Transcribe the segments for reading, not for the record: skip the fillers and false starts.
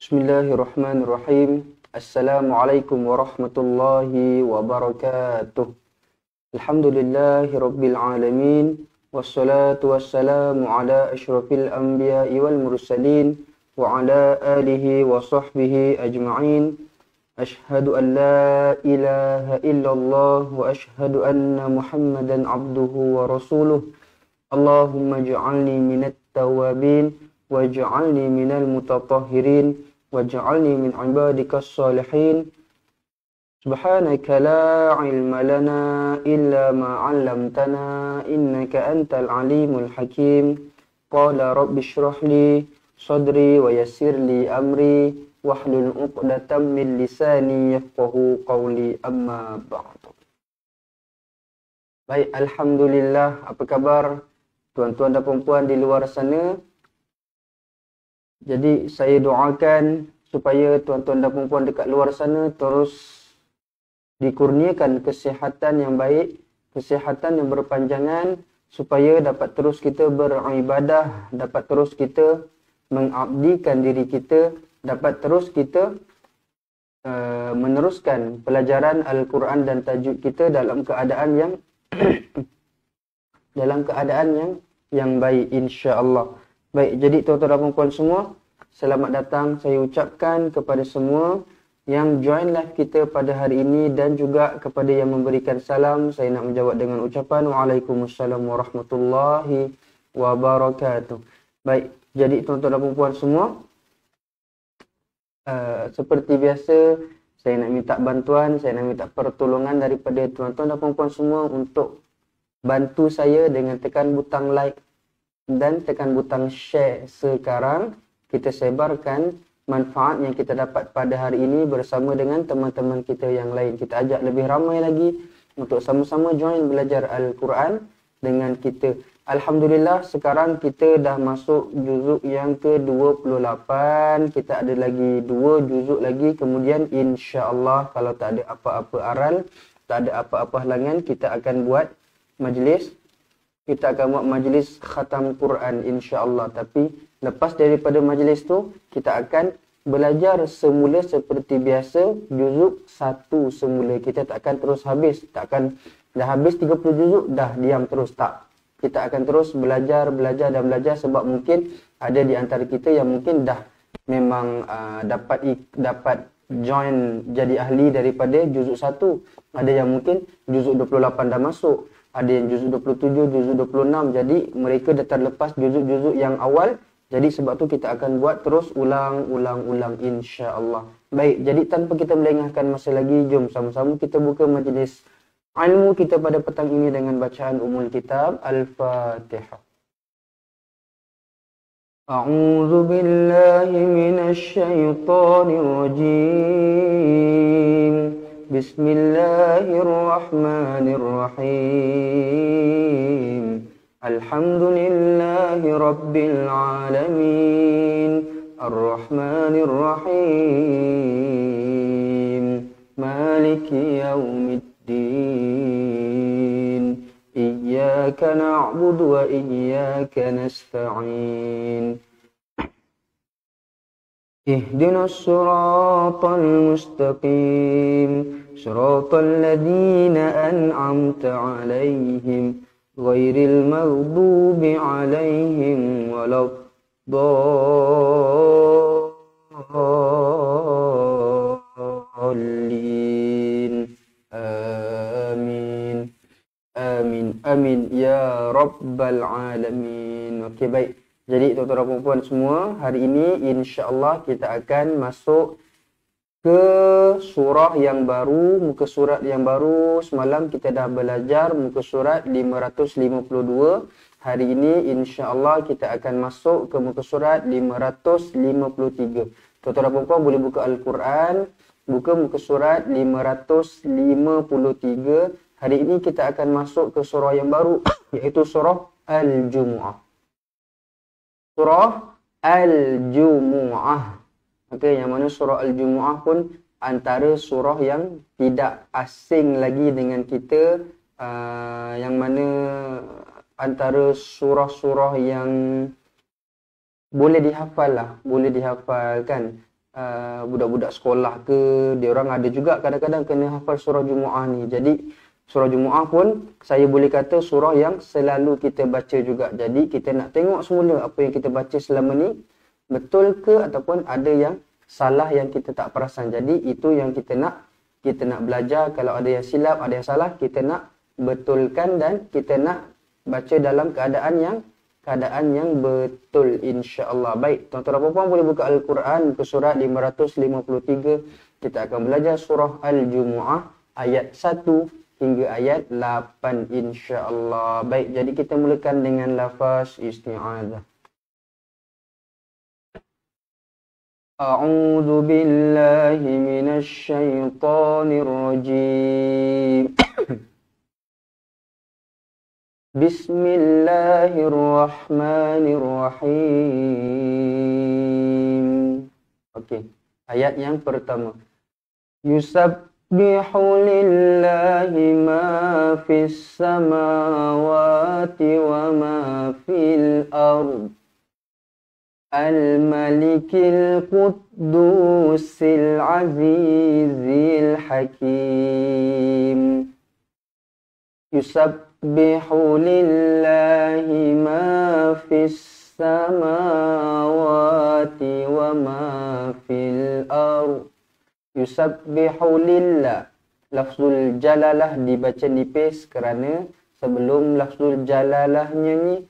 Bismillahirrahmanirrahim. Assalamualaikum warahmatullahi wabarakatuh. Alhamdulillahi rabbil alamin. Wassalatu wassalamu ala asyrafil anbiya'i wal mursalin wa ala alihi wa sahbihi ajma'in. Ashhadu an la ilaha illallah wa ashhadu anna Muhammadan abduhu wa rasuluh. Allahumma ij'alni minat tawabin waj'alni minal mutatahhirin waj'alni min ibadikas salihin. Subhanaka la ilma lana illa ma 'allamtana innaka antal alimul hakim. Qala rabbi shrah li sadri wa yassir li amri wahlul 'uqdatam min lisani yafqahu qawli, amma ba'du. Baik, alhamdulillah. Apa kabar tuan-tuan dan puan-puan di luar sana? Jadi saya doakan supaya tuan-tuan dan puan-puan dekat luar sana terus dikurniakan kesihatan yang baik, kesihatan yang berpanjangan, supaya dapat terus kita beribadah, dapat terus kita mengabdikan diri kita, dapat terus kita meneruskan pelajaran Al-Quran dan tajuk kita dalam keadaan yang yang baik, insya-Allah. Baik, jadi tuan-tuan dan puan-puan semua, selamat datang saya ucapkan kepada semua yang join live kita pada hari ini dan juga kepada yang memberikan salam. Saya nak menjawab dengan ucapan Waalaikumsalam warahmatullahi wabarakatuh. Baik, jadi tuan-tuan dan puan-puan semua, seperti biasa, saya nak minta bantuan, saya nak minta pertolongan daripada tuan-tuan dan puan-puan semua untuk bantu saya dengan tekan butang like dan tekan butang share sekarang. Kita sebarkan manfaat yang kita dapat pada hari ini bersama dengan teman-teman kita yang lain. Kita ajak lebih ramai lagi untuk sama-sama join belajar Al-Quran dengan kita. Alhamdulillah, sekarang kita dah masuk juzuk yang ke-28. Kita ada lagi 2 juzuk lagi. Kemudian insya-Allah kalau tak ada apa-apa aral, tak ada apa-apa halangan, kita akan buat majlis. Kita akan buat majlis khatam Quran, insya-Allah. Tapi lepas daripada majlis tu, kita akan belajar semula seperti biasa, juzuk 1 semula. Kita tak akan terus habis, tak akan dah habis 30 juzuk dah diam terus, tak. Kita akan terus belajar dan belajar, sebab mungkin ada di antara kita yang mungkin dah memang dapat join jadi ahli daripada juzuk 1. Ada yang mungkin juzuk 28 dah masuk. Ada yang juzuk 27, juzuk 26. Jadi mereka dah terlepas juzuk-juzuk yang awal. Jadi sebab tu kita akan buat terus ulang, insya-Allah. Baik, jadi tanpa kita melengahkan masa lagi, jom sama-sama kita buka majlis ilmu kita pada petang ini dengan bacaan Ummul Kitab Al-Fatihah. A'udzu billahi minasy syaithanir rajim. Bismillahirrahmanirrahim. Alhamdulillahi rabbil alamin. Ar-Rahmanir-Rahim. Maliki yaumiddin. Iyyaka na'budu wa iyyaka nasta'in. Ihdinas siratal mustaqim. Siratal ladzina an'amta 'alaihim ghairil maghdubi 'alaihim waladdallin. Amin. Amin. Amin ya rabbal alamin. Okey, baik. Jadi tuan-tuan dan puan semua, hari ini insya-Allah kita akan masuk ke surah yang baru, muka surat yang baru. Semalam kita dah belajar muka surat 552. Hari ini insya-Allah kita akan masuk ke muka surat 553. Tuan-tuan dan puan boleh buka Al-Quran, buka muka surat 553. Hari ini kita akan masuk ke surah yang baru, iaitu surah Al-Jumu'ah. Surah Al-Jumu'ah. Okey, yang mana surah Al-Jumu'ah pun antara surah yang tidak asing lagi dengan kita, yang mana antara surah-surah yang boleh dihafal lah, boleh dihafalkan. budak-budak sekolah ke, dia orang ada juga kadang-kadang kena hafal surah Jumu'ah ni. Jadi surah Jumu'ah pun saya boleh kata surah yang selalu kita baca juga. Jadi kita nak tengok semula apa yang kita baca selama ni betul ke ataupun ada yang salah yang kita tak perasan. Jadi itu yang kita nak belajar. Kalau ada yang silap, ada yang salah, kita nak betulkan dan kita nak baca dalam keadaan yang betul, insya-Allah. Baik, tuan-tuan dan puan boleh buka Al-Quran ke surat 553. Kita akan belajar surah Al-Jumu'ah ayat 1 hingga ayat 8, insya-Allah. Baik, jadi kita mulakan dengan lafaz isti'adzah. A'udzu billahi minasy syaithanir rajim. Bismillahirrahmanirrahim. Okey, ayat yang pertama. Yusabbihu lillahi ma fis samawati wa ma fil ard. Al-Malikil Quddusil Azizil Hakim. Yusabbihu lillahi ma fis samawati wa ma fil ard. Yusabbihu lillah. Lafzul jalalah dibaca nipis kerana sebelum lafzul jalalahnya ni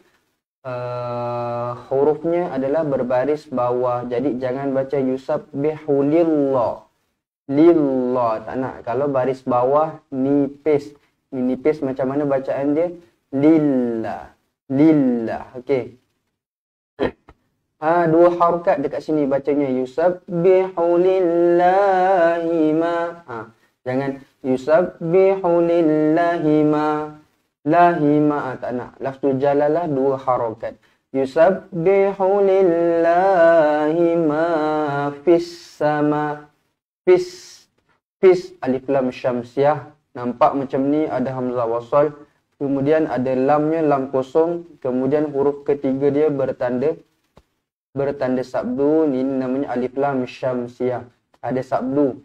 hurufnya adalah berbaris bawah. Jadi jangan baca yusabbihu lillah. Lillah tak nak. Kalau baris bawah nipis. Nipis macam mana bacaan dia? Lillah. Lillah. Okey. Dua harakat dekat sini bacanya yusabbihu lillahi ma. Jangan yusabbihu lillahi ma. Lahima tak nak. Lafzul jalalah dua harakat. Yusabbihu lillahi ma fis sama. Fis alif lam syamsiah. Nampak macam ni ada hamzah wasal. Kemudian ada lamnya, lam kosong. Kemudian huruf ketiga dia bertanda sabdu. Ini namanya alif lam syamsiah. Ada sabdu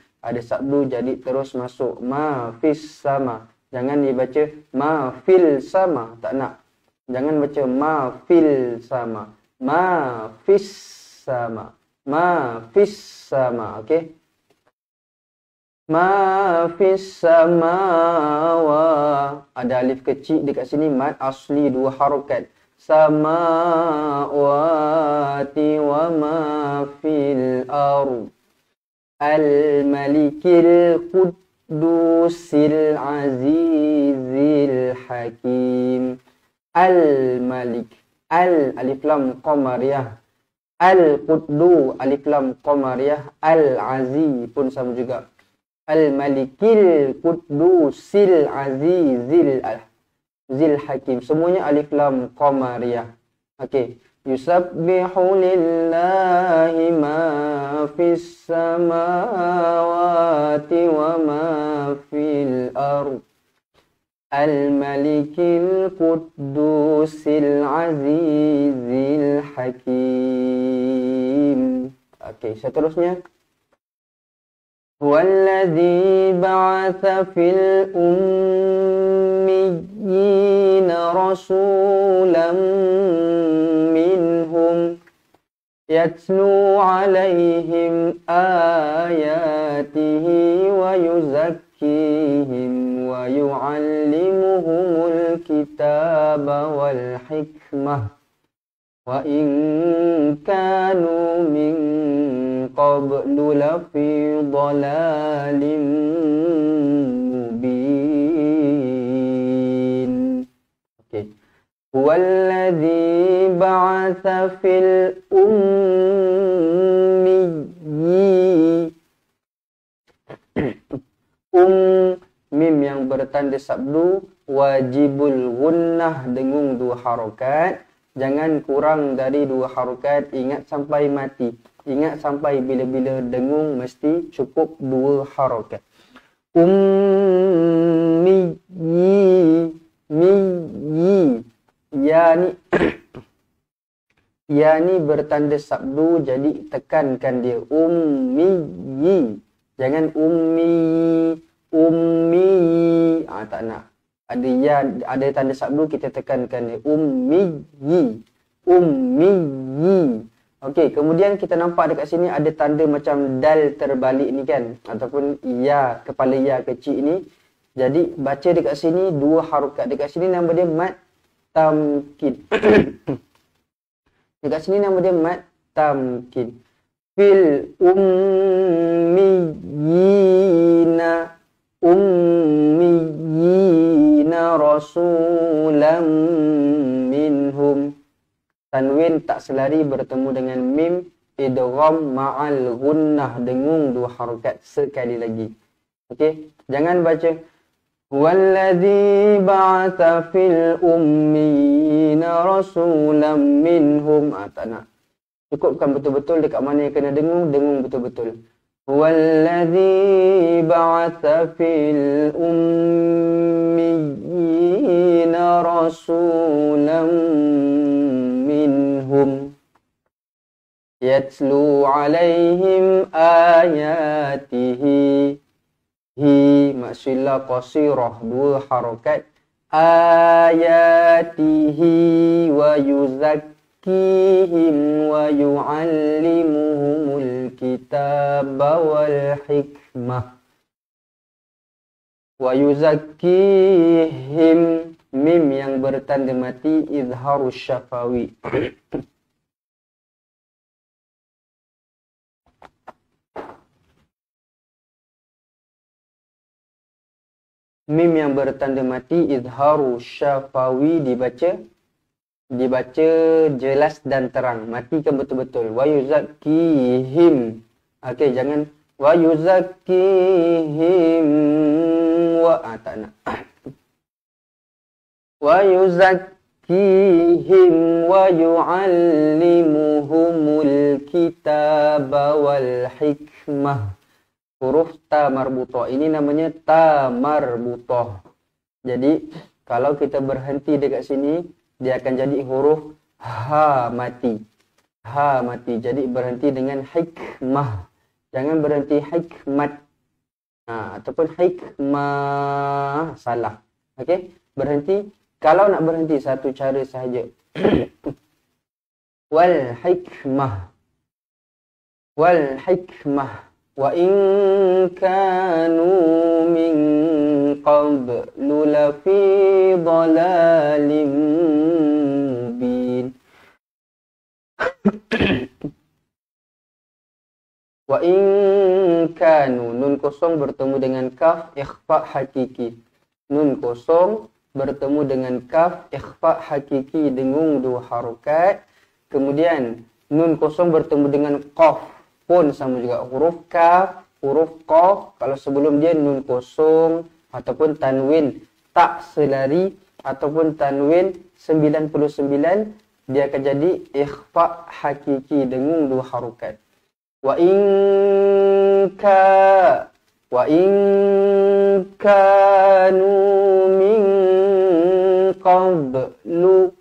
jadi terus masuk. Ma fis sama. Jangan dibaca ma fil sama, tak nak. Jangan baca ma fil sama. Ma fis sama. Ma fis sama, okey? Ma fis sama wa. Ada alif kecil dekat sini, mad asli dua harakat. Samawati wa ma fil ard. Al-Malikil Quddusil Azizil Hakim. Al-Malik. Alif lam qamariyah. Al-Quddu alif lam qamariyah. Al-Aziz pun sama juga. Al-Malikil Quddusil Azizil Hakim. Semuanya alif lam qamariyah. Okey. Yusabbihu lillahi ma fis samawati wa ma fil ard. Al-Malikil Quddusil Azizil Hakim. Okey, seterusnya. Huwallazi ba'atha fil ummiyina rasulan minhum yatlu alaihim ayatihi wa yuzakkihim wa yu'allimuhumul kitaba wal hikmah wa in kanu min qablu lafi dhalalin mubin. Okey. Huwallazi ba'atha fil ummiyyi. Mim yang bertanda sabdu wajibul gunnah dengung dua harakat. Jangan kurang dari dua harakat. Ingat sampai mati. Ingat sampai bila-bila dengung mesti cukup dua harakat. Ummiyi. Ya ni Ya ni bertanda sabdu, jadi tekankan dia. Ummi. Jangan ummi. Tak nak. Ada ya, ada tanda sabdu, kita tekankan dia. Ummi. Okey, kemudian kita nampak dekat sini ada tanda macam dal terbalik ni kan. Ataupun ya, kepala ya kecil ni. Jadi baca dekat sini dua harokat. Dekat sini nama dia mad tamkin. Dekat sini nama dia mad tamkin. Fil ummiyina rasulam minhum. Tanwin tak selari bertemu dengan mim, idgham ma'al gunnah, dengung dua harokat sekali lagi. Okey, jangan baca Walladzi ba'atha fil ummiyina rasulam minhum. Tak nak. Cukupkan betul-betul dekat mana yang kena dengung, dengung betul-betul. Walladzi ba'atha fil ummiyina rasulam minhum yatlu alaihim ayatihi. Hi maksudlah qasirah, dua harokat. Ayatihi wa yuzakkihim wa yu'allimuhumul kitaba wal hikmah. Wa yuzakkihim, mim yang bertanda mati, izharus syafawi. Mim yang bertanda mati, izharu syafawi, dibaca jelas dan terang. Matikan betul-betul. Wa yuzakkihim. Okey, jangan wa yuzakkihim wa tak nak. Wa yuzakkihim wa yu'allimuhumul kitaba wal hikmah. Huruf ta marbutah ini namanya ta marbutah. Jadi kalau kita berhenti dekat sini, dia akan jadi huruf ha mati. Ha mati. Jadi berhenti dengan hikmah. Jangan berhenti hikmat. Ataupun hikmah, salah. Okey, berhenti. Kalau nak berhenti, satu cara sahaja. Wal hikmah. Wal hikmah. Wa in kanu min qablu lafi dhalalim mubin. Wa in kanu, nun kosong bertemu dengan kaf, ikhfa hakiki. Nun kosong bertemu dengan kaf, ikhfa hakiki, dengung dua harokat. Kemudian nun kosong bertemu dengan qaf, pun sama juga, huruf kaf, huruf qaf. Kalau sebelum dia nun kosong ataupun tanwin tak selari ataupun tanwin 99, dia akan jadi ikhfa hakiki, dengung dua harokat. Wa in kanu min qablu.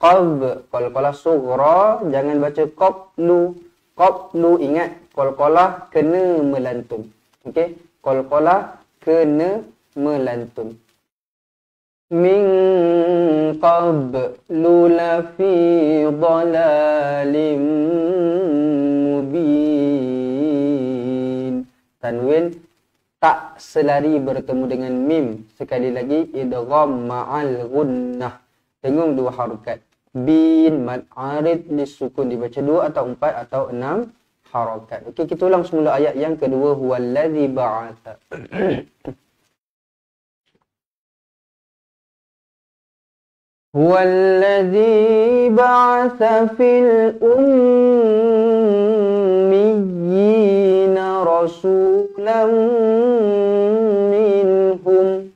Qalqalah sughra, jangan baca qablu. Ingat, qalqalah kena melantun. Okey, qalqalah kena melantun. Min qablu lafi dhalalim mubin. Tanwin tak selari bertemu dengan mim. Sekali lagi, idgham ma'al gunnah, dengung dua harokat. Bin mad arid lisukun, dibaca 2 atau 4 atau 6 harokat. Okey, kita ulang semula ayat yang kedua. Huwallazi ba'atha. Huwallazi ba'atha fil ummiyina rasulan minhum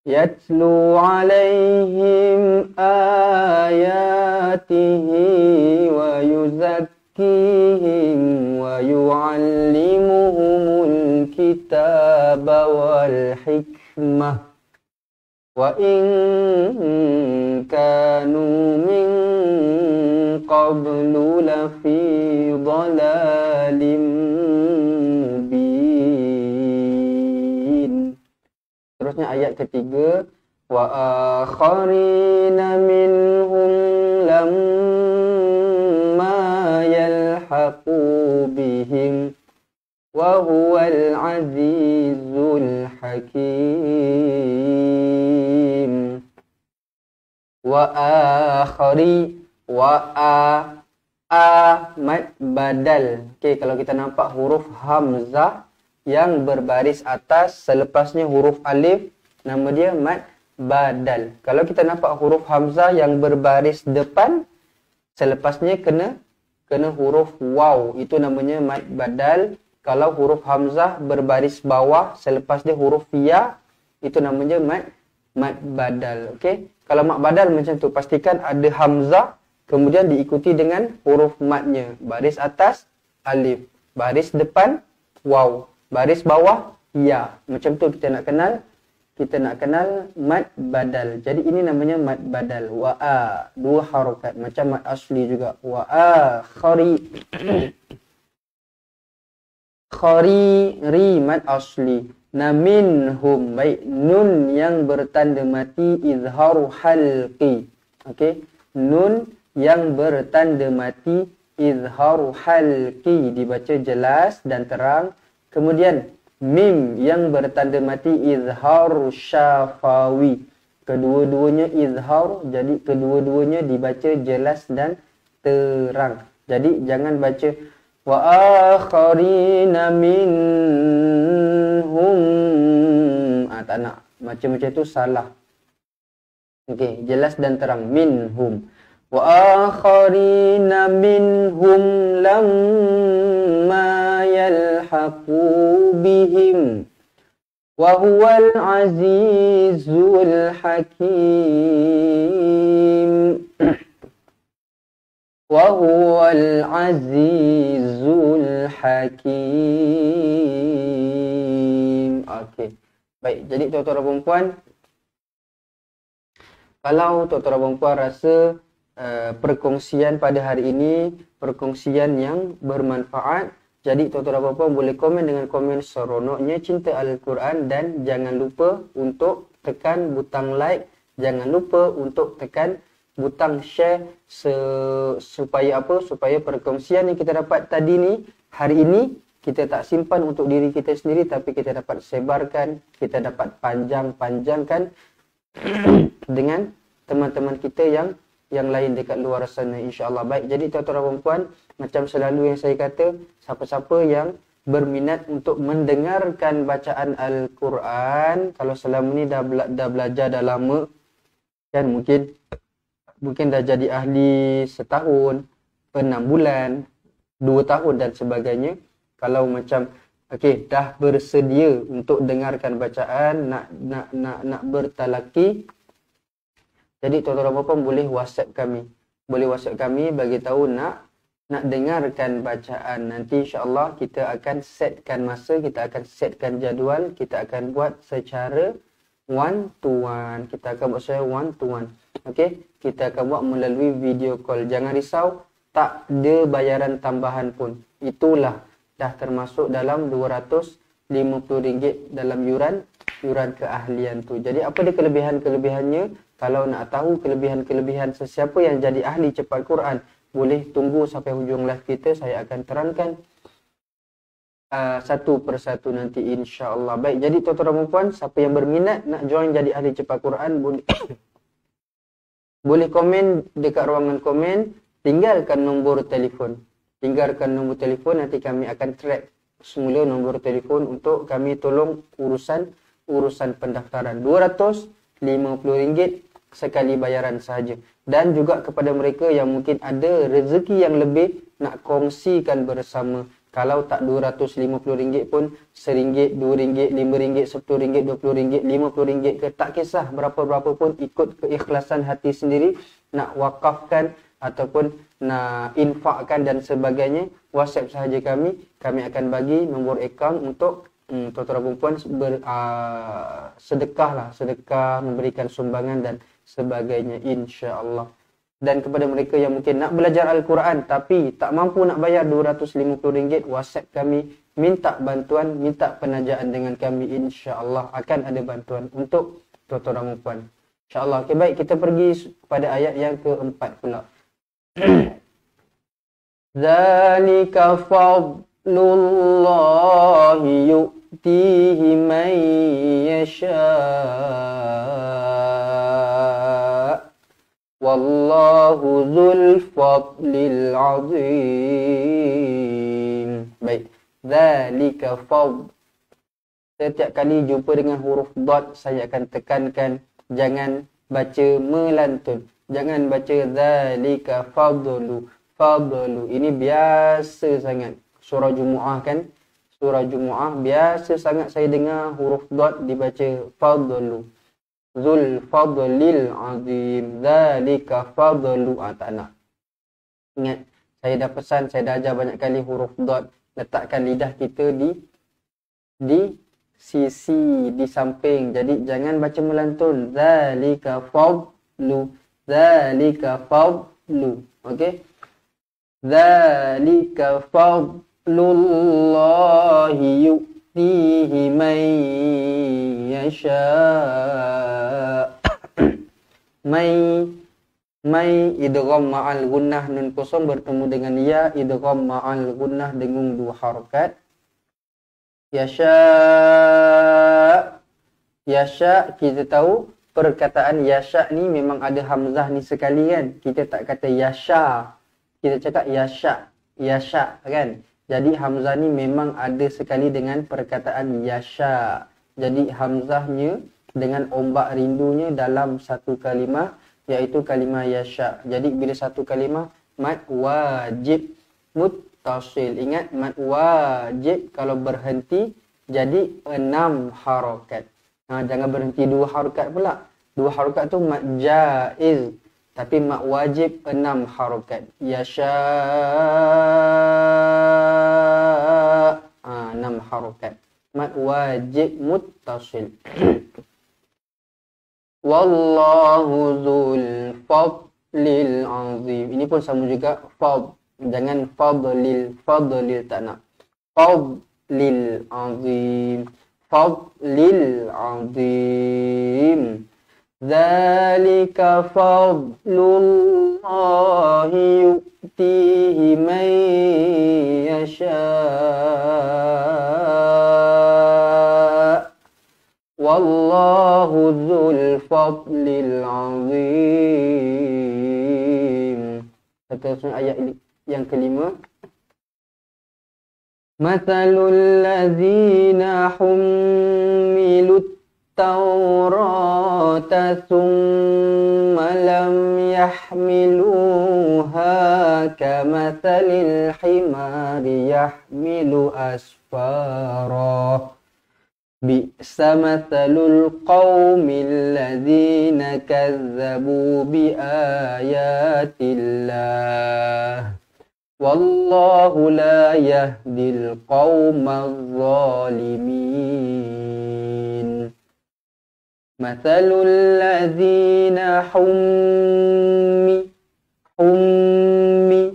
yatlu alaihim ayatihi wa yuzakkihim wa yu'allimuhumul kitaba wal hikmah wa in kanu min qablu lafi dhalalim mubin. Terusnya ayat ketiga, wa akharina minhum lamma yalhaqu bihim wa huwal azizul hakim. Wa akhari, wa mad badal. Okey, kalau kita nampak huruf hamzah yang berbaris atas selepasnya huruf alif, nama dia mad badal. Kalau kita nampak huruf hamzah yang berbaris depan, selepasnya kena huruf waw, itu namanya mad badal. Kalau huruf hamzah berbaris bawah, selepas dia huruf ya, itu namanya mad badal. Okey, kalau mad badal macam tu, pastikan ada hamzah kemudian diikuti dengan huruf madnya. Baris atas alif, baris depan waw, baris bawah ya. Macam tu kita nak kenal mad badal. Jadi ini namanya mad badal. Wa dua harakat macam mad asli juga. Wa khari ri mad asli. Na minhum, baik, nun yang bertanda mati izharu halqi. Okey, nun yang bertanda mati izharu halqi dibaca jelas dan terang. Kemudian mim yang bertanda mati izharu syafawi. Kedua-duanya izhar, jadi kedua-duanya dibaca jelas dan terang. Jadi jangan baca wa akharina minhum. Tak nak. Macam tu salah. Okey, jelas dan terang. Minhum. Wa akharina minhum lamma yalhaqu bihim wa huwal azizul hakim. Wa huwal azizul hakim. Okey. Baik, jadi tuan-tuan dan puan, kalau tuan-tuan dan puan rasa perkongsian pada hari ini perkongsian yang bermanfaat, jadi tuan-tuan dan puan boleh komen dengan komen seronoknya cinta Al-Quran, dan jangan lupa untuk tekan butang like, jangan lupa untuk tekan butang share supaya apa? Supaya perkongsian yang kita dapat tadi ni, hari ini, kita tak simpan untuk diri kita sendiri, tapi kita dapat sebarkan, kita dapat panjangkan dengan teman-teman kita yang lain dekat luar sana, insya-Allah. Baik, jadi tuan-tuan dan puan, macam selalu yang saya kata, siapa-siapa yang berminat untuk mendengarkan bacaan Al-Quran, kalau selama ni dah belajar dah lama, kan, mungkin dah jadi ahli setahun, 6 bulan, 2 tahun dan sebagainya. Kalau macam okey, dah bersedia untuk dengarkan bacaan, nak bertalaki, jadi tuan-tuan dan puan boleh WhatsApp kami. Boleh WhatsApp kami bagi tahu nak dengarkan bacaan. Nanti insya-Allah kita akan setkan masa, kita akan setkan jadual, kita akan buat secara one to one. Kita akan buat secara one to one. Okey, kita akan buat melalui video call. Jangan risau, tak ada bayaran tambahan pun. Itulah dah termasuk dalam RM250 dalam yuran keahlian tu. Jadi apa dia kelebihannya? Kalau nak tahu kelebihan sesiapa yang jadi ahli cepat Quran, boleh tunggu sampai hujung live kita, saya akan terangkan satu persatu nanti, insya-Allah. Baik, jadi tuan-tuan dan puan, siapa yang berminat nak join jadi ahli cepat Quran, boleh komen dekat ruangan komen, tinggalkan nombor telefon. Nanti kami akan track semula nombor telefon untuk kami tolong urusan pendaftaran. RM250 sekali bayaran sahaja. Dan juga kepada mereka yang mungkin ada rezeki yang lebih nak kongsikan bersama. Kalau tak RM250 pun RM1, RM2, RM5, RM10, RM20, RM50 ke, tak kisah berapa-berapa pun, ikut keikhlasan hati sendiri, nak wakafkan ataupun nak infakkan dan sebagainya, WhatsApp sahaja kami akan bagi nombor akaun untuk tuan-tuan dan puan sedekah, memberikan sumbangan dan sebagainya, insya-Allah. Dan kepada mereka yang mungkin nak belajar Al-Quran tapi tak mampu nak bayar RM250, WhatsApp kami, minta bantuan, minta penajaan dengan kami. InsyaAllah akan ada bantuan untuk tuan-tuan dan puan. InsyaAllah. Okay, baik, kita pergi pada ayat yang keempat pula. Zalika fadlullahi yu'tihi man yasha' wallahu dzul fadlil azim. Baik, zalika fadl. Setiap kali jumpa dengan huruf dad, saya akan tekankan jangan baca melantun. Jangan baca zalika fadlu, fadlu. Ini biasa sangat. Surah Jumu'ah kan? Surah Jumu'ah biasa sangat saya dengar huruf dad dibaca fadlu. Zul fadlil azim. Zalika fadlu. Tak nak. Ingat, saya dah pesan, saya dah ajar banyak kali huruf dad. Letakkan lidah kita di sisi, di samping. Jadi jangan baca melantun. Zalika fadlu. Zalika fadlu. Okey? Zalika fadlullahi yu'tihi man yasha'. Mai idgham ma'al gunnah nun kosong bertemu dengan ya, idgham ma'al gunnah dengung dua harakat. Yasha'. Yasha', kita tahu perkataan yasha' ni memang ada hamzah ni sekali kan. Kita tak kata yasha. Kita cakap yasha'. Yasha' kan. Jadi hamzah ni memang ada sekali dengan perkataan yasha'. Jadi hamzahnya dengan ombak rindunya dalam satu kalimah, iaitu kalimah yasha'. Jadi bila satu kalimah mad wajib muttasil. Ingat, mad wajib kalau berhenti jadi 6 harakat. Jangan berhenti 2 harakat pula. 2 harakat tu mad jaiz. Tapi mad wajib 6 harakat. Yasha' 6 harakat. Mad wajib muttasil. Wallahu dzul fadlil azim. Ini pun sama juga fad. Jangan fadlil, fadlil tak nak. Fadlil azim. Fadlil azim. Dzalika fadlullahi yu'tihi man yasha'. Wallahu dzul fadlil azim. Seterusnya ayat yang kelima. Mathalul ladzina hummilut tawrata thumma lam yahmiluha kamathalil himari yahmilu asfara. Bi'sa mathalul qaumil ladzina kazzabu biayatillah. Wallahu la yahdil qawmaz zalimin. Mathalul ladzina hummi.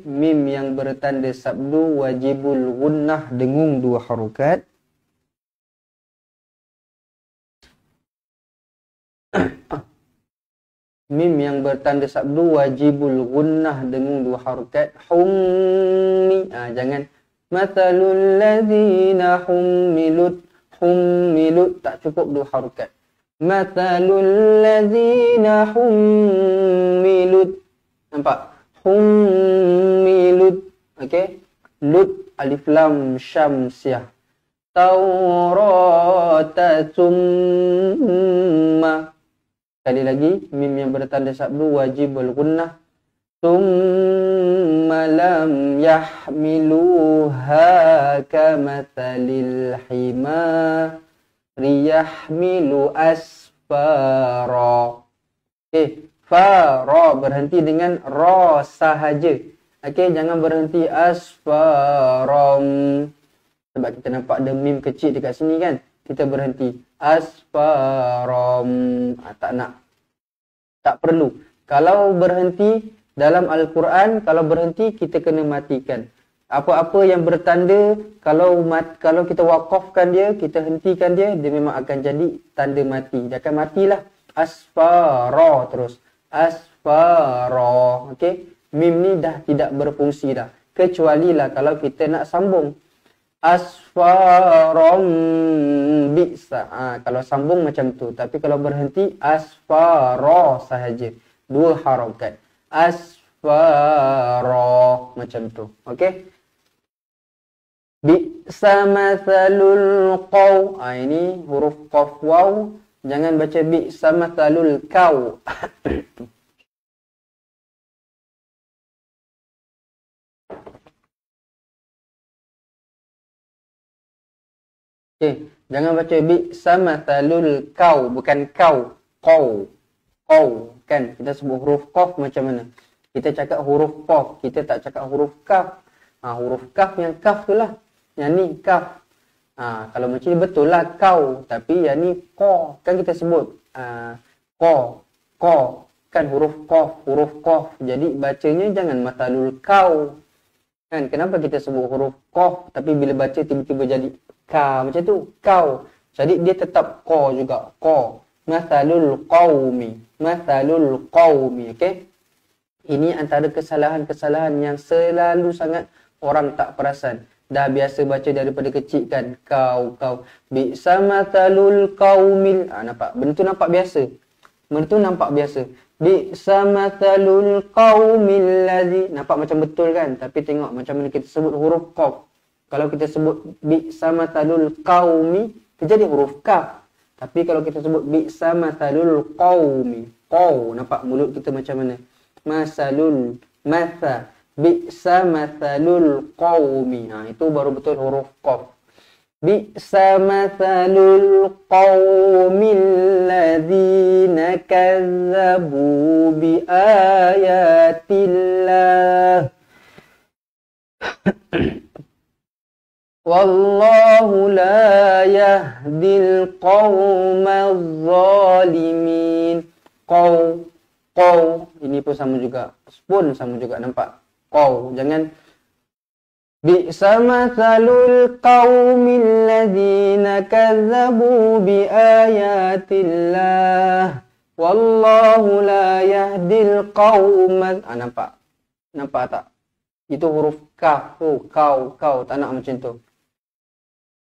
Mim yang bertanda sabdu wajibul gunnah dengung 2 harokat. Mim yang bertanda sabdu wajibul gunnah dengung 2 harokat. Hummi. Jangan. Mathalul ladzina hummilut. Tak cukup 2 harokat. Mathalul ladzina hummilut. Nampak? Hummilut. Okey? Lut alif lam syamsiah. Taurata summa. Sekali lagi, mim yang bertanda sabdu wajibul gunnah. Summa lam yahmiluha kamathalil himari yahmilu asfara. Fara berhenti dengan ra sahaja. Jangan berhenti asfaram. Sebab kita nampak ada mim kecil dekat sini kan. Kita berhenti asfaram. Tak nak. Tak perlu. Kalau berhenti Dalam Al-Quran, kalau berhenti, kita kena matikan. Apa-apa yang bertanda, kalau kita wakafkan dia, kita hentikan dia, dia memang akan jadi tanda mati. Dia akan matilah. Asfara terus. Asfara. Okey. Mim ni dah tidak berfungsi dah. Kecuali lah kalau kita nak sambung. Asfaram bi'sa. Kalau sambung macam tu. Tapi kalau berhenti, asfara sahaja. Dua harakat. Asfara. Macam tu. Okey. Bi'sa mathalul qaw. Ini huruf qaf waw. Jangan baca bi'sa mathalul kaw. Okey, jangan baca bi'sa mathalul kau, bukan kau, kau. Kau, kan? Kita sebut huruf qaf macam mana? Kita cakap huruf qaf, kita tak cakap huruf kaf. Huruf kaf yang kaf tu lah. Yang ni kaf. Kalau macam ni betul lah kau, tapi yang ni ko. Kan kita sebut ko, kan huruf qaf. Jadi bacanya jangan mathalul kau. Kan kenapa kita sebut huruf qaf tapi bila baca tiba-tiba jadi ka macam tu, kau. Jadi dia tetap ko juga, ko. Mathalul qaumi, okey. Ini antara kesalahan-kesalahan yang selalu sangat orang tak perasan. Dah biasa baca daripada kecil kan, kau. Bi'sa mathalul qaumil. Nampak? Benda tu nampak biasa. Bi'sa mathalul qaumil ladzi. Nampak macam betul kan? Tapi tengok macam mana kita sebut huruf qaf. Kalau kita sebut bi'sa mathalul qaumi, dia jadi huruf kaf. Tapi kalau kita sebut bi'sa mathalul qaumi, qaw, nampak mulut kita macam mana? Masalul matha, bi'sa mathalul qaumi. Itu baru betul huruf qaf. Bi'sa mathalul qaumil ladzina kazzabu bi ayatillah. Wallahu la yahdil qawmaz zalimin. Qaw. Ini pun sama juga. Nampak? Qaw. Jangan. Bi'sa mathalul qawmil ladzina kazzabu bi ayatillah. Wallahu la yahdil qawmaz. Nampak? Nampak tak? Itu huruf kaf. Kau. Tak nak macam tu.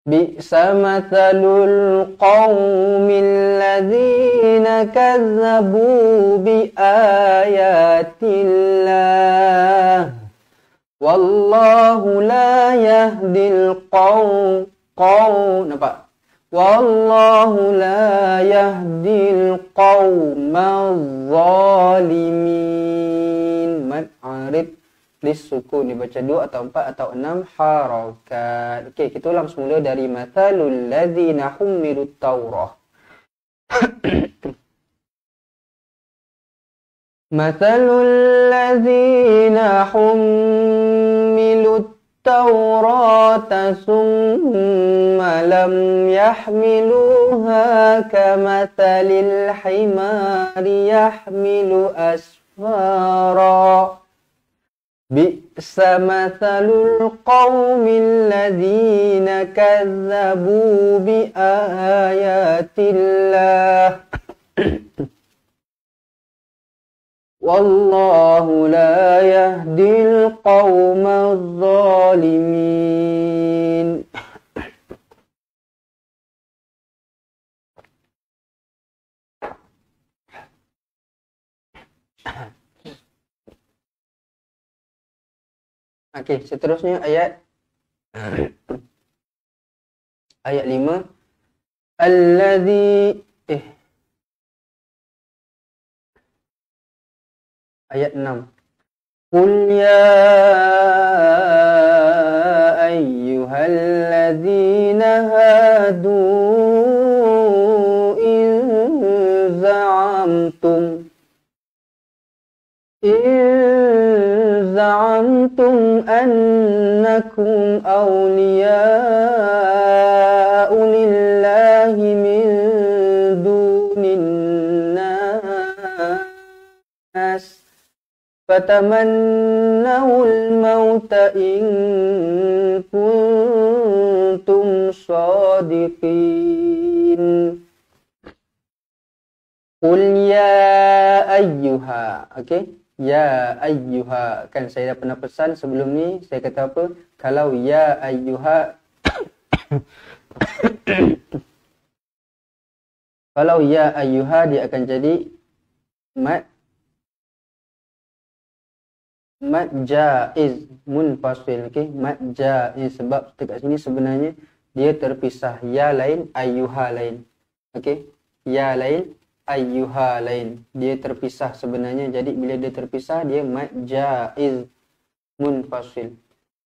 Bi'sa mathalul qawmil ladzina kazzabu bi ayatillah. Wallahu la yahdil qaw. Nampak? Wallahu la yahdil qawmaz zalimin. Mad arid sukun dibaca 2 atau 4 atau 6 harakat. Okey, kita ulang semula dari mathalul ladzina hummilut taurah. Mathalul ladzina hummilut taurata summa lam yahmiluha kamathalil himari yahmilu asfara. Bi'sa mathalul qaumil ladzina kazzabu bi ayatillah. Wallahu la yahdil qawmaz zalimin. Okey, seterusnya ayat 5. Ayat 6. Qul ya ayyuhalladzina hadu in za'amtum annakum awliya'u lillahi min dunin nas fatamannawul mauta in kuntum shadiqin. Qul ya ayyuha. Okey, ya ayyuha. Kan saya dah pernah pesan sebelum ni, saya kata apa? Kalau ya ayyuha kalau ya ayyuha dia akan jadi mad jaiz munfasil. Okey, mad jaiz sebab dekat sini sebenarnya dia terpisah, ya lain, ayyuha lain. Okey, ya lain, ayyuha lain. Dia terpisah sebenarnya. Jadi bila dia terpisah dia mad jaiz munfasil.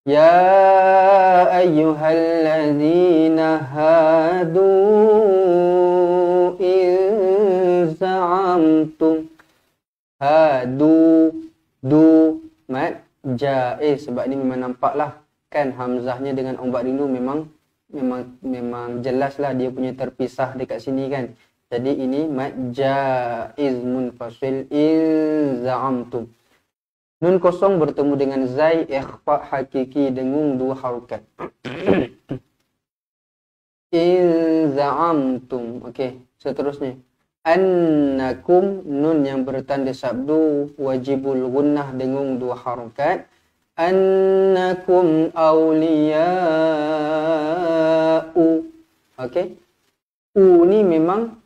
Ya ayyuhalladzina hadu in za'amtum. Hadu, du, mad jaiz. Sebab ni memang nampaklah kan hamzahnya dengan ombak rindu memang jelaslah dia punya terpisah dekat sini kan. Jadi ini mad jaiz munfasil in za'amtum. Nun kosong bertemu dengan zai ikhfa hakiki dengung dua harokat. In za'amtum. Okey, seterusnya. Annakum, nun yang bertanda sabdu wajibul gunnah dengung dua harokat. Annakum awliya'u. Okey. U ni memang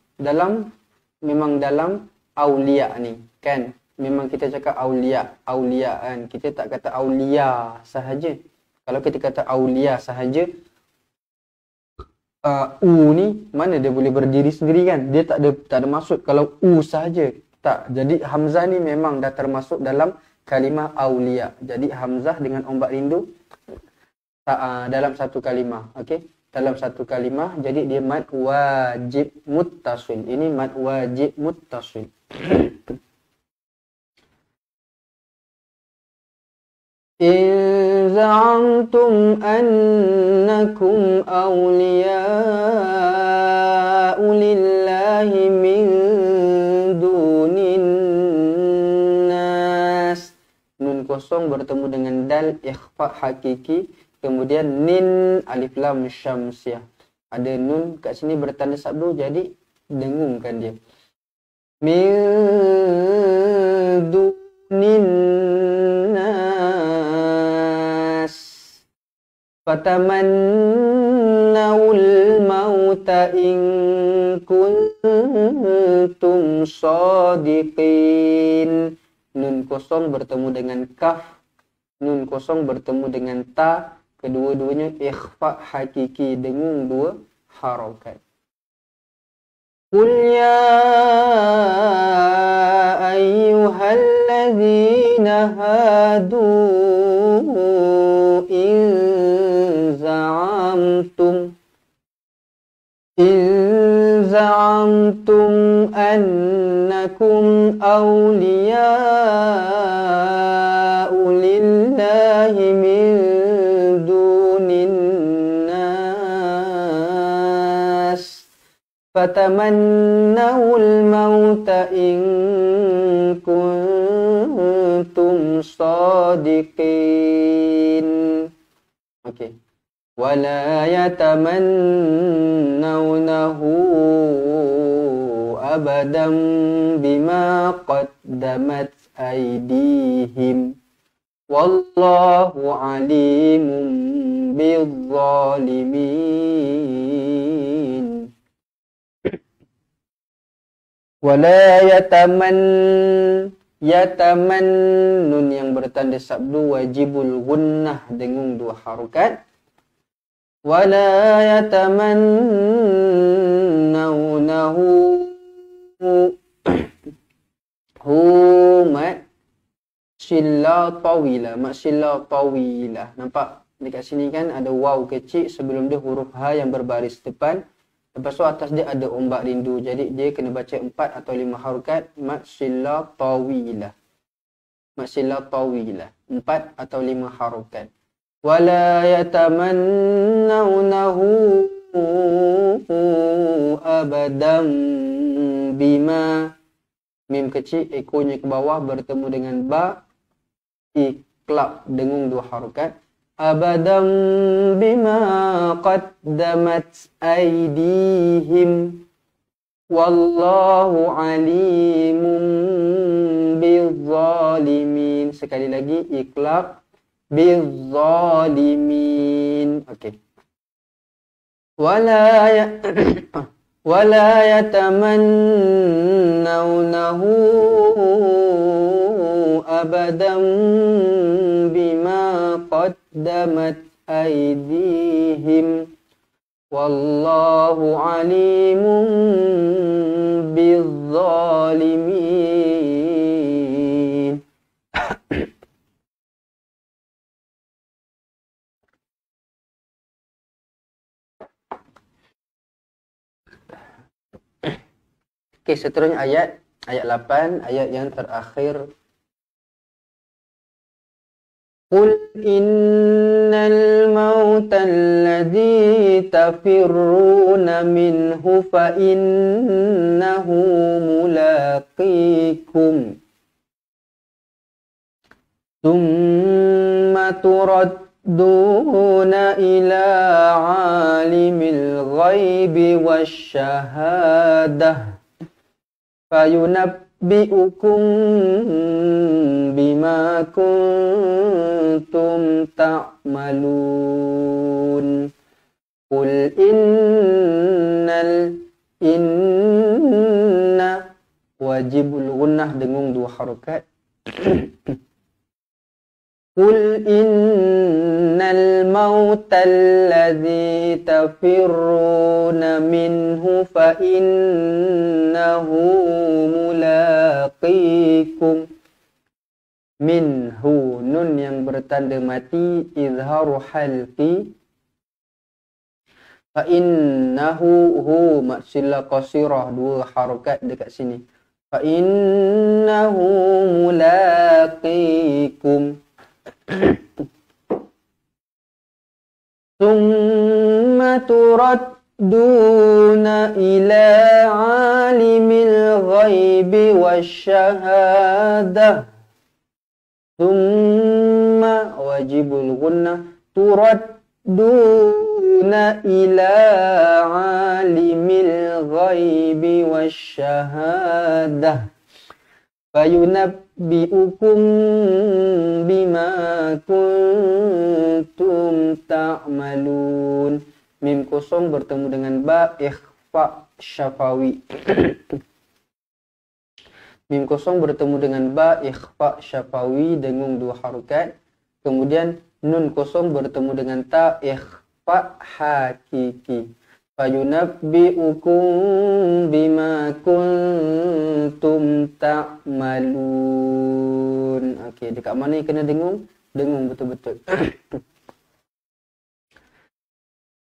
dalam awliya ni kan. Memang kita cakap awliya kan. Kita tak kata awliya sahaja. Kalau kita kata awliya sahaja, U ni mana dia boleh berdiri sendiri kan? Dia tak ada maksud kalau U sahaja. Tak. Jadi hamzah ni memang dah termasuk dalam kalimah awliya. Jadi hamzah dengan ombak rindu dalam satu kalimah. Okey? Dalam satu kalimah. Jadi dia mad wajib muttasil. Ini mad wajib muttasil. In za'amtum annakum awliya'u lillahi min dunin nas. Nun kosong bertemu dengan dal ikhfa hakiki. Kemudian nin alif lam syamsiah. Ada nun kat sini bertanda sabdu jadi dengungkan dia. Min dunin fatamannawul mauta in kuntum shadiqin. Nun kosong bertemu dengan kaf. Nun kosong bertemu dengan ta. Kedua-duanya ikhfa hakiki dengung dua harokat. Qul ya ayyuhalladzina hadu in za'amtum annakum awliya'u lillahi min dunin nas fatamannawul mauta in kuntum shadiqin. Okey. Wala yatamannawnahu abadan bima qaddamat aydihim wallahu alimun bizzalimin. Wala yataman nun yang bertanda sabdu wajibul gunnah dengung dua harokat. Wala yatamannawnahu mad silla tawilah. Nampak dekat sini kan ada waw kecil sebelum dia huruf ha yang berbaris depan. Lepas tu atas dia ada ombak rindu. Jadi dia kena baca 4 atau 5 harokat mad silla tawilah. 4 atau 5 harokat. Wala yatamannawnahu abadan bima. Mim kecil ekonya ke bawah bertemu dengan ba. iklab dengung 2 harakat. Abadam bima qaddamat aydihim wallahu alimun bizzalimin. Sekali lagi iklab bizzalimin. Okey. Wala yatamannawnahu abadan bima qaddamat aydihim wallahu alimun bizzalimin. Okey, seterusnya ayat 8, ayat yang terakhir. Qul innal mauta alladhi tafirruna minhu fa innahu mulaqikum thumma turadduna ila alimil ghaibi wasyahadah fayunabbi'ukum bima kuntum ta'malun. Qul inna wajibul gunnah dengung 2 harakat. Qul innal mautal ladzi tafirruna minhu fa innahu mulaqikum. Minhu, nun yang bertanda mati, izharu halqi. Fa innahu, hu maksila qasirah, 2 harakat dekat sini. Fa innahu mulaqikum. Thumma turadduna ila alimil ghaibi wasyahadah. Thumma wajibul gunnah turadduna ila alimil ghaibi wasyahadah fayunabbi'ukum bima kuntum ta'malun. Mim kosong bertemu dengan ba ikhfa syafawi. Mim kosong bertemu dengan ba ikhfa syafawi dengung 2 harakat. Kemudian nun kosong bertemu dengan ta ikhfa hakiki. Fayunabbi'ukum bima kuntum ta'malun. Okey, dekat mana yang kena dengung? Dengung betul-betul.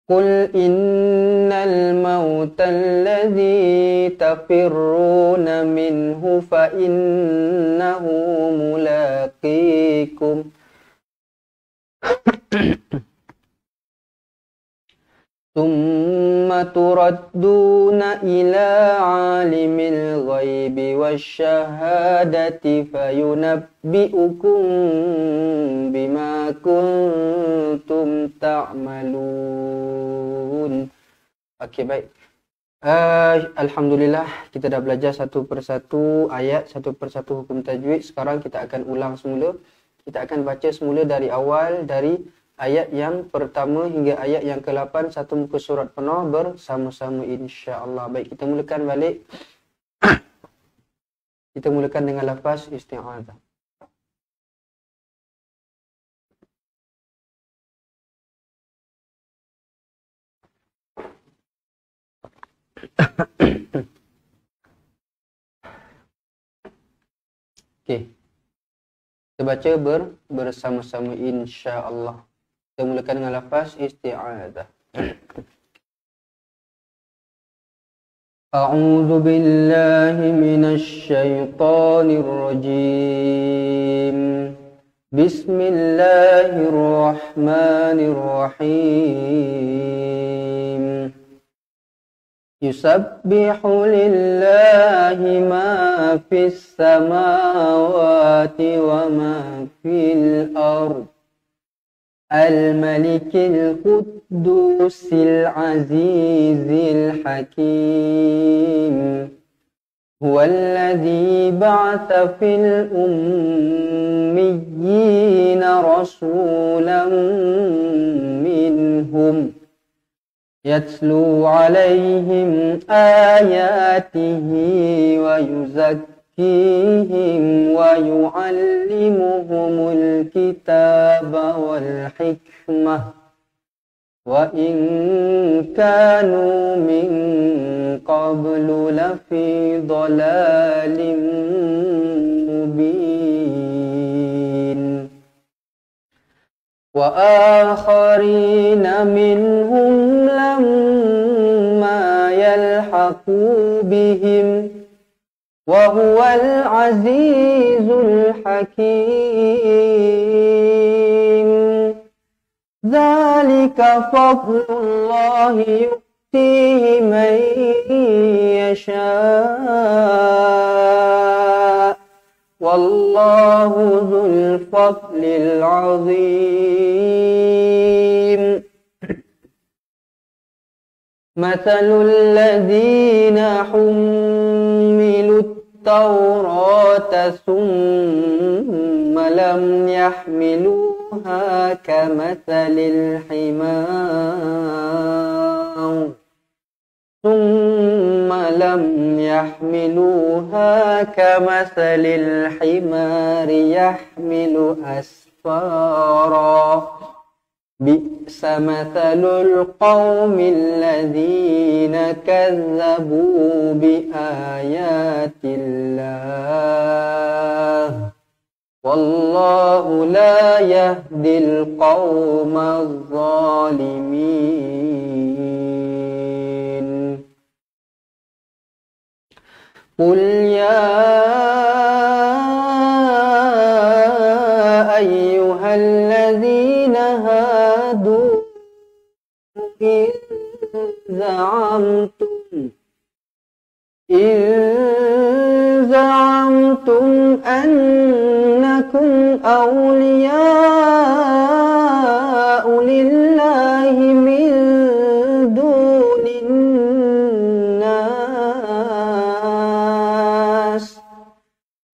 Qul innal mautal ladzi tafirruna minhu fa innahu mulaqikum. Thumma turadduna ila alimil ghaibi wasyahadati fayunabbi'ukum bima kuntum ta'malun. Okey, baik. Alhamdulillah kita dah belajar satu persatu ayat, satu persatu hukum tajwid. Sekarang kita akan ulang semula. Kita akan baca semula dari awal, dari ayat yang pertama hingga ayat yang ke-8, satu muka surat penuh bersama-sama insya-Allah. Baik, kita mulakan balik. Kita mulakan dengan lafaz isti'adzah. Okey. Kita baca bersama-sama insya-Allah. Kita mulakan dengan lafaz isti'adzah. A'udzu billahi minasy syaithanir rajim. Bismillahirrahmanirrahim. Yusabbihu lillahi ma fis samawati wa ma fil ard. Al-Malikil Quddusil Azizil Hakim. Huwallazi ba'atha fil ummiyina rasulan minhum yatlu alaihim ayatihi wa yuzakkihim wa yu'allimuhumul kitaba wal hikmah wa in kanu min qablu lafi dhalalin mubin wa akharina minhum lamma yalhaqu bihim wa huwal azizul hakim. Dzalika fadlullahi yu'tihi man yasha' wallahu dzul fadlil azim. Mathalul ladzina hummilut tawrata thumma lam yahmiluha kamathalil himar yahmilu asfara. Bi'sa mathalul qaumil ladzina kazzabu bi ayatillah wallahu la yahdil qaumadh zalimin. Qul ya ayyuhalladzina hadu in za'amtum annakum awliya'u lillahi min dunin nas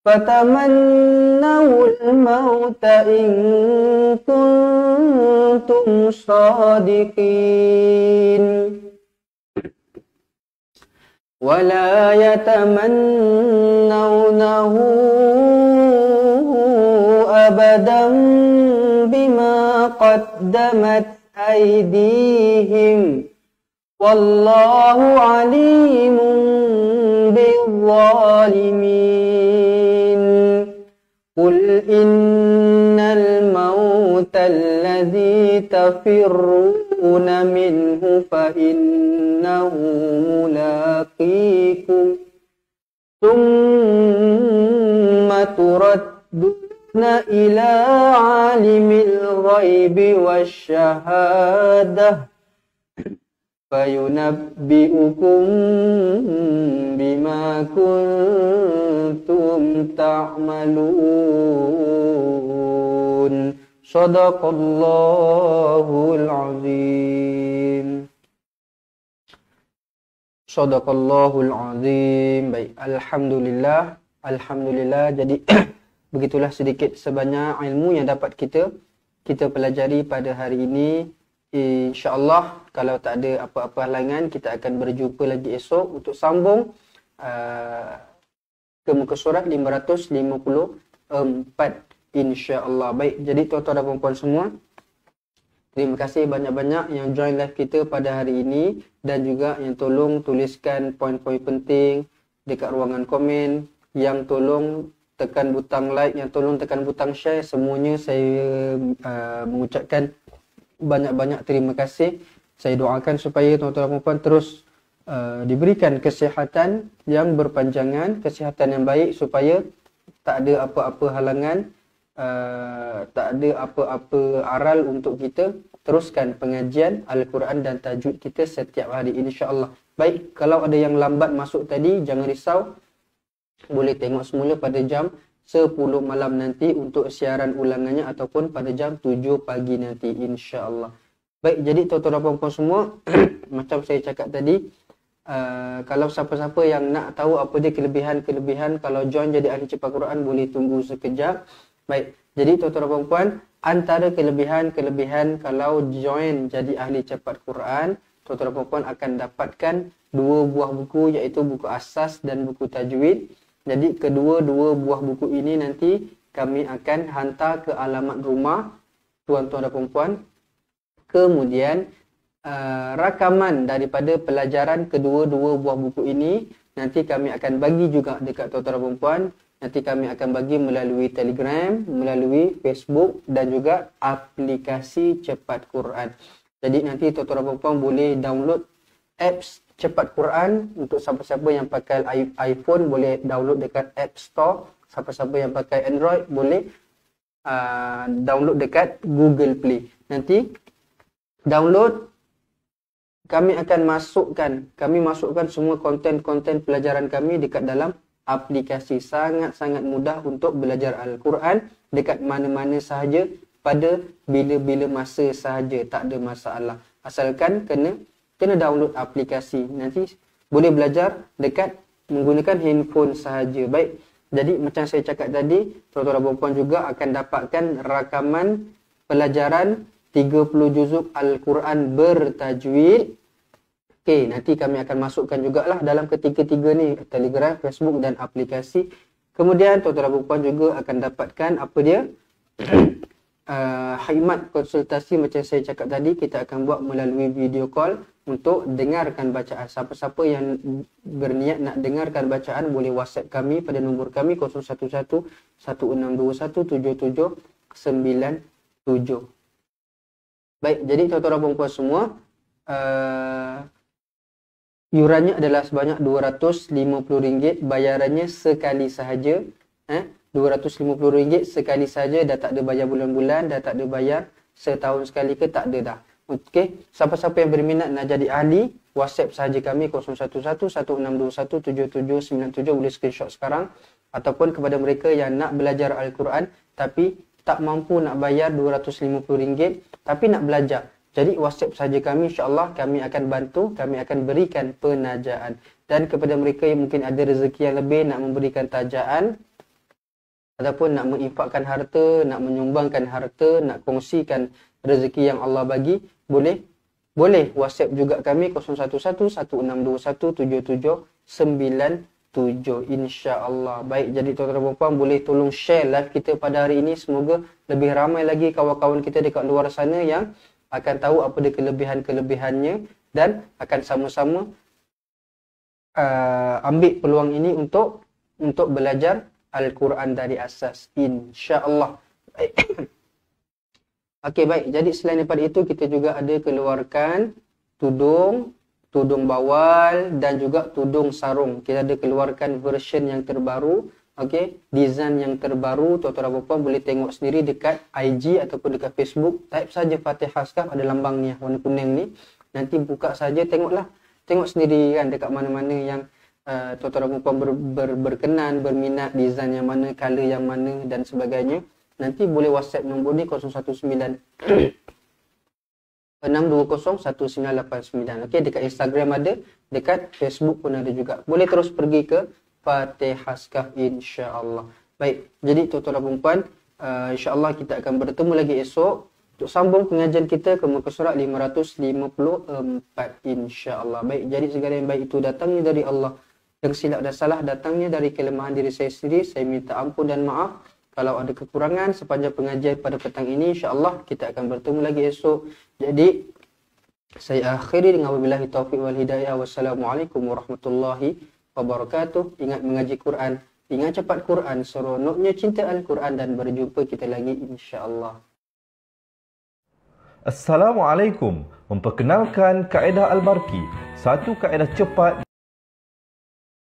fatamannawul mauta in kuntum sadiqin wala yatamannawnahu abadan bima qaddamat aydihim wallahu alimun bizzalimin. Qul innal mauta alladhi tafirruna minhu fa innahu mulaqikum thumma turadduna ila alimil ghaibi wasyahadah fayunabbi'ukum bima kuntum ta'malun. Shadaqallahul azim. Shadaqallahul azim. Baik, alhamdulillah. Alhamdulillah. Jadi begitulah sedikit sebanyak ilmu yang dapat kita pelajari pada hari ini. InsyaAllah kalau tak ada apa-apa halangan, kita akan berjumpa lagi esok untuk sambung ke muka surat 554 insyaAllah. Baik, jadi tuan-tuan dan puan-puan semua, terima kasih banyak-banyak yang join live kita pada hari ini dan juga yang tolong tuliskan poin-poin penting dekat ruangan komen, yang tolong tekan butang like, yang tolong tekan butang share. Semuanya saya mengucapkan banyak-banyak terima kasih. Saya doakan supaya tuan-tuan dan puan terus diberikan kesihatan yang berpanjangan, kesihatan yang baik, supaya tak ada apa-apa halangan tak ada apa-apa aral untuk kita teruskan pengajian Al-Quran dan tajwid kita setiap hari, insya-Allah. Baik, kalau ada yang lambat masuk tadi, jangan risau. Boleh tengok semula pada jam 10 malam nanti untuk siaran ulangannya, ataupun pada jam 7 pagi nanti, insya-Allah. Baik, jadi tuan-tuan dan puan-puan semua, macam saya cakap tadi, kalau siapa-siapa yang nak tahu apa dia kelebihan-kelebihan kalau join jadi ahli cepat Quran, boleh tunggu sekejap. Baik, jadi tuan-tuan dan puan-puan, antara kelebihan-kelebihan kalau join jadi ahli cepat Quran, tuan-tuan dan puan-puan akan dapatkan 2 buah buku, iaitu buku asas dan buku tajwid. Jadi kedua-dua buah buku ini nanti kami akan hantar ke alamat rumah tuan-tuan dan puan-puan. Kemudian rakaman daripada pelajaran kedua-dua buah buku ini nanti kami akan bagi juga dekat tuan-tuan dan puan-puan. Nanti kami akan bagi melalui Telegram, melalui Facebook dan juga aplikasi Cepat Quran. Jadi nanti tuan-tuan dan puan-puan boleh download apps Cepat Quran. Untuk siapa-siapa yang pakai iPhone boleh download dekat App Store. Siapa-siapa yang pakai Android boleh download dekat Google Play. Nanti download, kami akan masukkan semua konten-konten pelajaran kami dekat dalam aplikasi. Sangat-sangat mudah untuk belajar Al-Quran dekat mana-mana sahaja, pada bila-bila masa sahaja, tak ada masalah. Asalkan kena download aplikasi. Nanti boleh belajar dekat menggunakan handphone sahaja. Baik, jadi macam saya cakap tadi, tuan-tuan dan puan-puan juga akan dapatkan rakaman pelajaran 30 juzuk Al-Quran bertajwid. Okey, nanti kami akan masukkan jugalah dalam ketiga-tiga ni, Telegram, Facebook dan aplikasi. Kemudian tuan-tuan dan puan-puan juga akan dapatkan apa dia? Khidmat konsultasi macam saya cakap tadi, kita akan buat melalui video call untuk dengarkan bacaan. Siapa-siapa yang berniat nak dengarkan bacaan boleh WhatsApp kami pada nombor kami 011 1621 7797. Baik, jadi tuan-tuan dan puan-puan semua, yurannya adalah sebanyak RM250, bayarannya sekali sahaja. RM250 sekali saja, dah tak ada bayar bulan-bulan, dah tak ada bayar setahun sekali ke, tak ada dah. Okey, siapa-siapa yang berminat nak jadi ahli, WhatsApp sahaja kami 011 1621 7797, boleh screenshot sekarang. Ataupun kepada mereka yang nak belajar Al-Quran tapi tak mampu nak bayar RM250 tapi nak belajar, jadi WhatsApp sahaja kami, insya-Allah kami akan bantu, kami akan berikan penajaan. Dan kepada mereka yang mungkin ada rezeki yang lebih, nak memberikan tajaan ataupun nak menginfakkan harta, nak menyumbangkan harta, nak kongsikan rezeki yang Allah bagi, boleh WhatsApp juga kami 011 1621 7797, insya-Allah. Baik, jadi tuan-tuan dan puan-puan boleh tolong share live kita pada hari ini, semoga lebih ramai lagi kawan-kawan kita dekat luar sana yang akan tahu apa dia kelebihan-kelebihannya dan akan sama-sama ambil peluang ini untuk belajar Al-Quran dari asas, insya-Allah. Okey, baik. Jadi selain daripada itu, kita juga ada keluarkan tudung bawal dan juga tudung sarung. Kita ada keluarkan version yang terbaru, okey, design yang terbaru. Tuan-tuan dan puan boleh tengok sendiri dekat IG ataupun dekat Facebook. Type saja Fatihah Scarf, ada lambang ni warna kuning ni. Nanti buka saja, tengoklah. Tengok sendiri kan dekat mana-mana yang tuan-tuan dan puan berkenan, berminat, design yang mana, color yang mana dan sebagainya. Nanti boleh WhatsApp nombor ni 019 6201989. Okey, dekat Instagram ada, dekat Facebook pun ada juga. Boleh terus pergi ke Fatihah Scarf, insya-Allah. Baik, jadi tuan-tuan dan puan, insya-Allah kita akan bertemu lagi esok untuk sambung pengajian kita ke muka surat 554, insya-Allah. Baik, jadi segala yang baik itu datangnya dari Allah, yang silap dan salah datangnya dari kelemahan diri saya sendiri. Saya minta ampun dan maaf kalau ada kekurangan sepanjang pengajian pada petang ini. InsyaAllah kita akan bertemu lagi esok. Jadi saya akhiri dengan wabillahi taufiq wal hidayah. Wassalamualaikum warahmatullahi wabarakatuh. Ingat mengaji Quran, ingat cepat Quran, seronoknya cinta Al-Quran, dan berjumpa kita lagi insya-Allah. Assalamualaikum. Memperkenalkan kaedah Al-Barki, satu kaedah cepat